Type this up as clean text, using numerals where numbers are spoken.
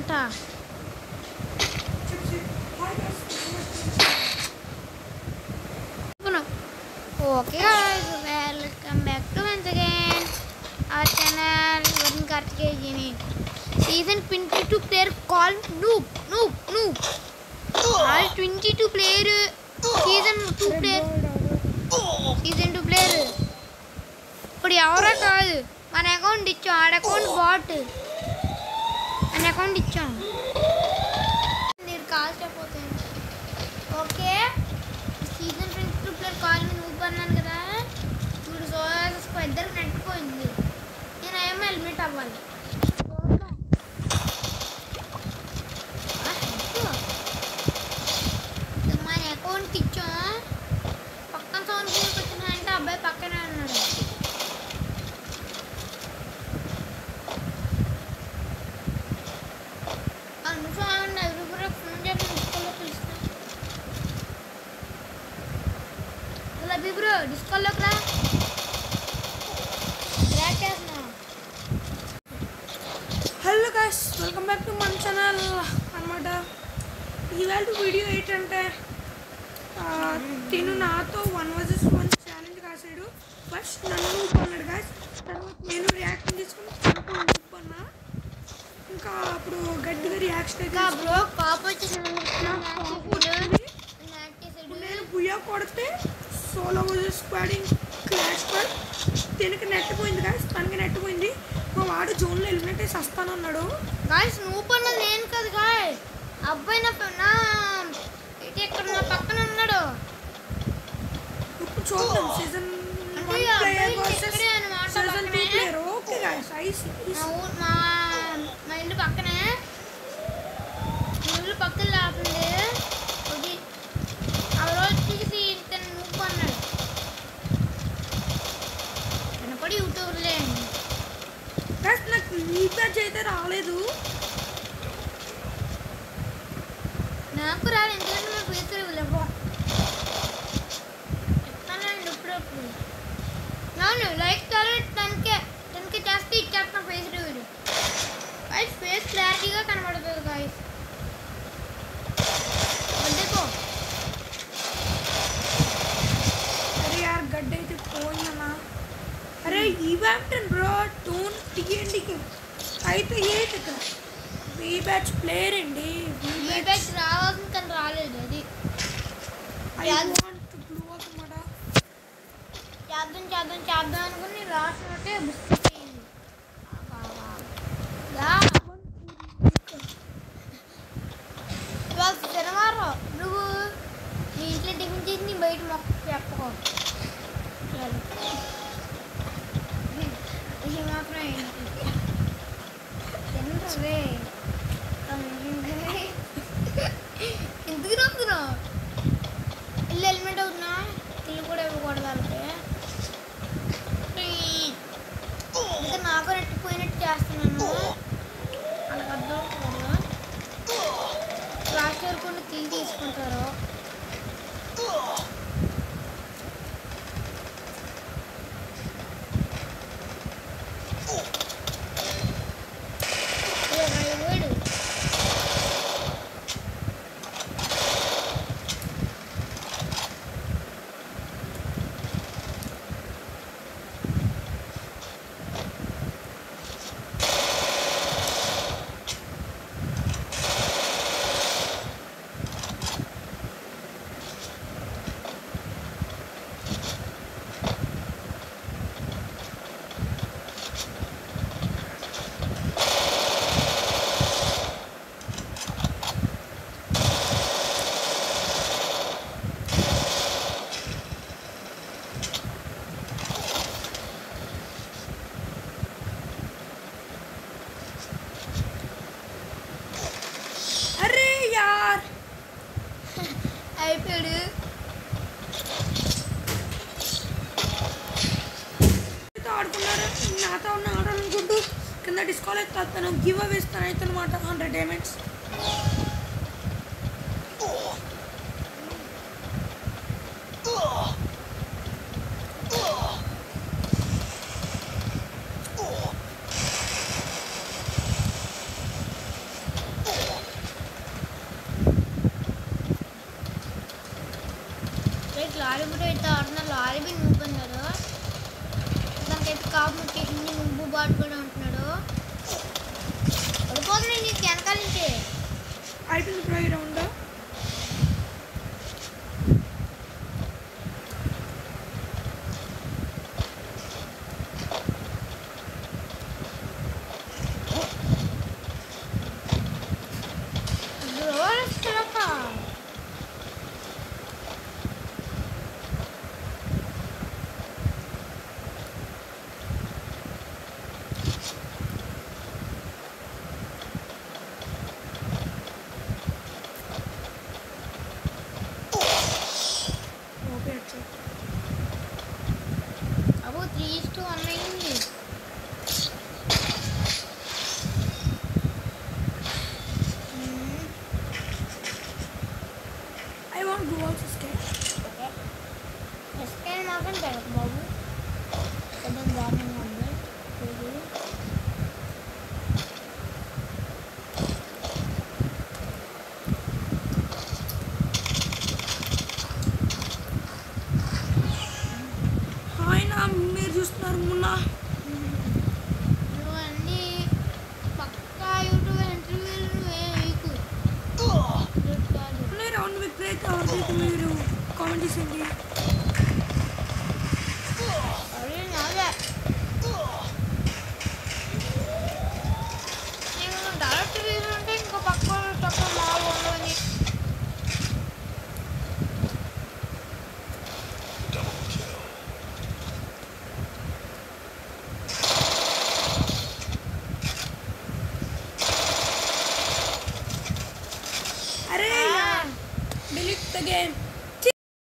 అంట. Okay guys, welcome back to once again our channel Varun Karthikeyani. Season 22 player called noob. All 22 player season 2 player ఇప్పుడు ఎవరో కాదు, మన account ఇచ్చాం, ఆడ అకౌంట్ బాట్ మన అకౌంట్ ఇచ్చాం. మీరు కాల్ అయిపోతాయి. ఓకే, సీజన్ 22 ప్లేయర్ కాల్ మీద ఊపి అన్నాను కదా, ఇప్పుడు సోయాసెస్కు ఇద్దరికి నెట్టుకోయింది. నేను ఏమో హెల్మెట్ అవ్వాలి. మన అకౌంట్ ఇచ్చాం, పక్కన సౌండ్ వచ్చినాయంటే అబ్బాయి పక్కనే ఉన్నాడు. డిస్కల్లోకి రా. Hello guys, welcome back to మన ఛానల్ అనమాట. ఇవాళ వీడియో ఏంటంటే తిను నాతో 1 vs 1 ఛాలెంజ్ కాసాడు. ఫస్ట్ నన్ను కొన్నాడు గాయ్స్, తర్వాత నేను రియాక్షన్ తీసుకుని కొన్నా. ఇంకా అప్పుడు గట్టిగా రియాక్షన్ అయితే బ్రో కాప్ నేను బుయ్యా కొడితే సోలో వర్సెస్ స్క్వాడింగ్ క్లాష్ పర్ దీనికి నెట్ పోయింది గాయస్, తనకి నెట్ పోయింది. మా వాడు జోన్లో హెల్మెట్ వేసి వస్తానన్నాడు. గాయస్ నువ్వు పన్నది నేను కాదు గాయస్, అబ్బాయి నా ఇక్కడ నా పక్కన ఉన్నాడు. ఇప్పుడు చూద్దాం season 1 player versus season 2 player. Okay guys, మా ఇల్లు పక్కనే, ఇల్లు పక్కన లేకుండా వచ్చేసి తను నువ్వు అన్నాడు. తను కూడా యూట్యూబ్లే. నాకు రీఛార్జ్ అయితే రాలేదు, నాకు రాలేదు, ఎందుకంటే మా ఫేస్ లేవు. చెప్తానండి ఇప్పుడప్పుడు అవును లైక్ తనకే చేస్తే ఇచ్చేస్తాను ఫేస్ రివ్యూ. గాయస్ ఫేస్ క్లారిటీగా కనబడుతుంది గాయస్. వద్దుకో గడ్డ అయితే పోయిందన్నా. అరే ఈవాంటన్ బ్రో టోన్ టీఎండికి అయితే ఏంటి ఇక్కడ వీ బ్యాచ్ ప్లేయర్ అండి. వీ బ్యాచ్ రావాల్సింది కానీ రాలేదు. అది చేద్దాం అనుకుని రాసినట్టే బిస్కెట్ అయింది. ఇవాళ శనివారం నువ్వు నీ ఇంట్లో టిఫిన్ చేసి నీ బయట మొక్క చెప్పకో. ఇది మాత్రం ఏంటి తినరే ఎందుకు నమ్ముతున్నావు? ఇల్లు హెల్మెట్ అవుతున్నా, ఇల్లు కూడా ఇవ్వకూడదు వాళ్ళకి. ఇంకా నాకు నెట్టిపోయినట్టు చేస్తున్నాను, వాళ్ళకి అర్థం అవుతుంది. లాస్ట్ వరకు తిరిగి తీసుకుంటారు. అయిపోయాడు. ఆడుకున్నాడు నాతో ఉన్న ఆడాలనుకుంటూ కింద డిస్కాలెక్ట్ అవుతాను. గివ్ అవే ఇస్తాను అయితే అనమాట 100 డైమండ్స్. లారీ కూడా అయితే ఆడుతున్నా లారీ బి నువ్వు అన్నాడు దానికైతే కాపు ముట్టేసింది నువ్వు బాటు కూడా ఉంటున్నాడు పడిపోతుంది నీకు వెనకాల నుంచి అయిపోయింది బ్రో ఈ రౌండ్ అబ్బో 3:1 అయింది I want to also skate. ఎస్కే మాత్రం పెడక బాబు కొంచెం దారుణంగా ఉంది ఆయన మీరు చూస్తున్నారు మొన్న నువ్వు అన్నీ పక్కా యూట్యూబ్ ఇంటర్వ్యూలు నీకు రౌండ్ విక్టరీ అయితే ఎవరికైతే మీరు కామెంట్ చేసేయండి అరే నాదే నేను డైరెక్ట్ వీలు ఉంటే ఇంకో పక్క తప్ప మాలు ఉండవని అరే delete the game